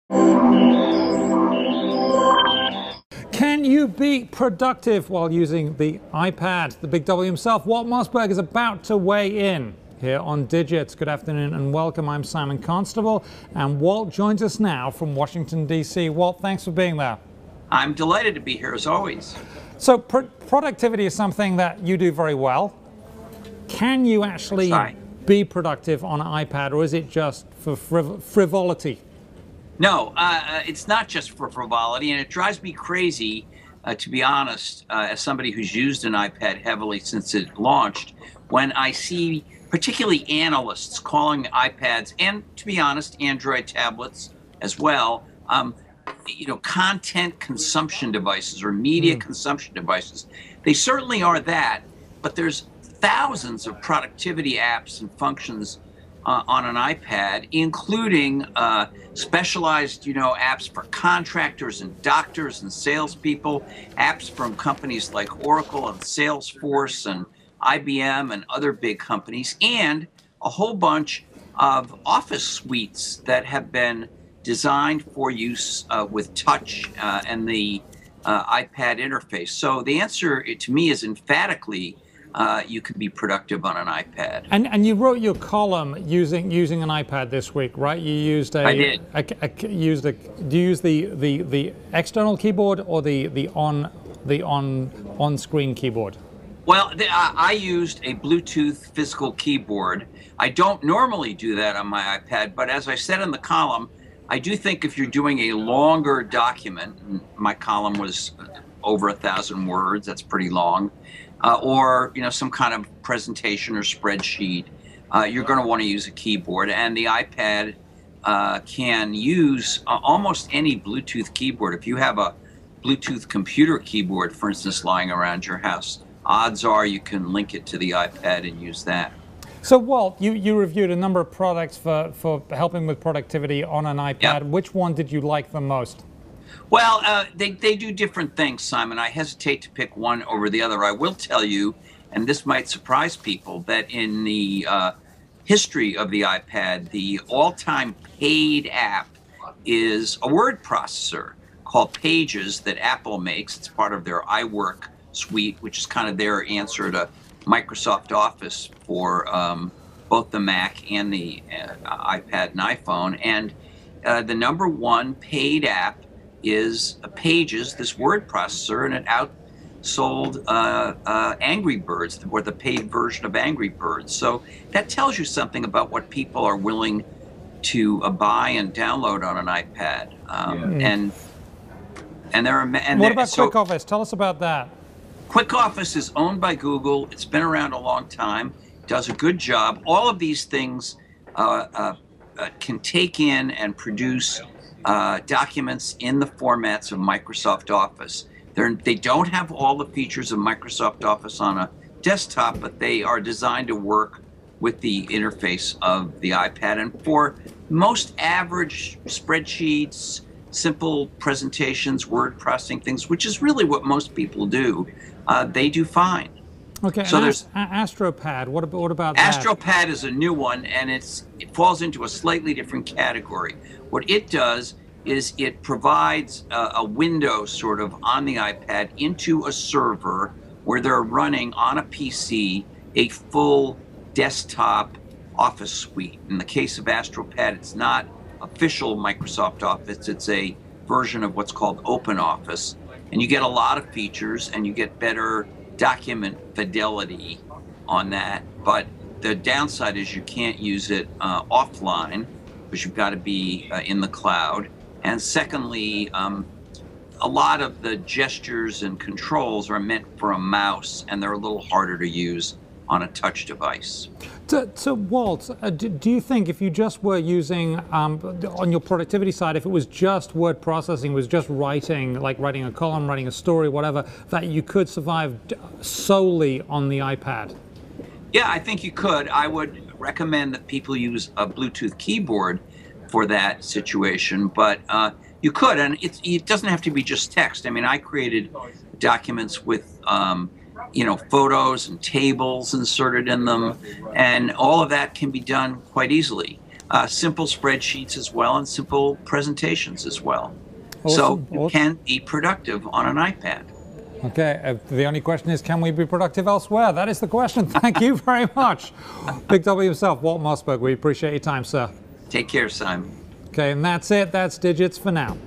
Can you be productive while using the iPad? The big W himself, Walt Mossberg, is about to weigh in here on Digits. Good afternoon and welcome. I'm Simon Constable, and Walt joins us now from Washington, D.C. Walt, thanks for being there. I'm delighted to be here, as always. So productivity is something that you do very well. Can you actually be productive on an iPad, or is it just for frivolity? No, it's not just for frivolity, and it drives me crazy, to be honest, as somebody who's used an iPad heavily since it launched, when I see particularly analysts calling iPads, and to be honest, Android tablets as well, content consumption devices or media consumption devices. They certainly are that, but there's thousands of productivity apps and functions on an iPad, including specialized, apps for contractors and doctors and salespeople, apps from companies like Oracle and Salesforce and IBM and other big companies, and a whole bunch of office suites that have been designed for use with touch and the iPad interface. So the answer to me is emphatically you can be productive on an iPad. And you wrote your column using an iPad this week, right? You used I did. Do you use the external keyboard or the on-screen keyboard? Well, I used a Bluetooth physical keyboard. I don't normally do that on my iPad, but as I said in the column, I do think if you're doing a longer document, and my column was over 1,000 words, that's pretty long, or some kind of presentation or spreadsheet, you're going to want to use a keyboard. And the iPad can use almost any Bluetooth keyboard. If you have a Bluetooth computer keyboard, for instance, lying around your house, odds are you can link it to the iPad and use that. So Walt, you reviewed a number of products for helping with productivity on an iPad. Yep. Which one did you like the most? Well, they do different things, Simon. I hesitate to pick one over the other. I will tell you, and this might surprise people, that in the history of the iPad, the all-time paid app is a word processor called Pages that Apple makes. It's part of their iWork suite, which is kind of their answer to Microsoft Office for both the Mac and the iPad and iPhone. And the #1 paid app is Pages, this word processor, and it outsold Angry Birds, or the paid version of Angry Birds. So that tells you something about what people are willing to buy and download on an iPad. What about Quick Office? Tell us about that. Quick Office is owned by Google. It's been around a long time, does a good job. All of these things can take in and produce documents in the formats of Microsoft Office. They don't have all the features of Microsoft Office on a desktop, but they are designed to work with the interface of the iPad. And for most average spreadsheets, simple presentations, word processing things, which is really what most people do, they do fine. Okay, so there's AstroPad. What about that? AstroPad is a new one, and it falls into a slightly different category. What it does is it provides a window sort of on the iPad into a server where they're running on a PC a full desktop Office suite. In the case of AstroPad, it's not official Microsoft Office. It's a version of what's called Open Office, and you get a lot of features and you get better document fidelity on that. But the downside is you can't use it offline, because you've got to be in the cloud. And secondly, a lot of the gestures and controls are meant for a mouse, and they're a little harder to use on a touch device. So Walt, do you think if you just were using, on your productivity side, if it was just word processing, was just writing, like writing a column, writing a story, whatever, that you could survive solely on the iPad? Yeah, I think you could. I would recommend that people use a Bluetooth keyboard for that situation, but you could, and it doesn't have to be just text. I mean, I created documents with photos and tables inserted in them, and all of that can be done quite easily. simple spreadsheets as well, and simple presentations as well. Awesome. So you Awesome. can be productive on an iPad. Okay, the only question is, can we be productive elsewhere? That is the question. Thank you very much. Big W himself, Walt Mossberg. We appreciate your time, sir. Take care, Simon. Okay, and that's it. That's Digits for now.